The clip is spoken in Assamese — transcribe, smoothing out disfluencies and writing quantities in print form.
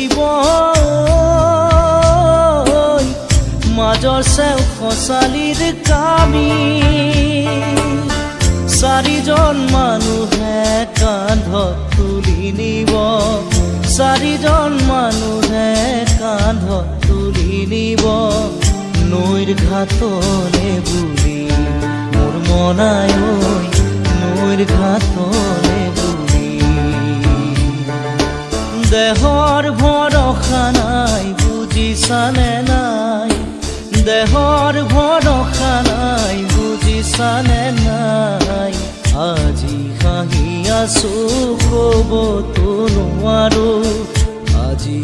পৰিব মাজৰ চেও খচালিৰ কামি চাৰিজন মানুহে কান্ধত তুলি নিব চাৰিজন মানুহে কান্ধত তুলি নিব নৈৰ ঘাটলে বুলি মোৰ মনাই নৈৰ ঘাটলে বুলি দেহৰ ভৰসা নাই বুজিছানে নাই দেহৰ ভৰসা নাই বুজিছানে নাই আজি হাঁহি আছো ক'বতো নোৱাৰো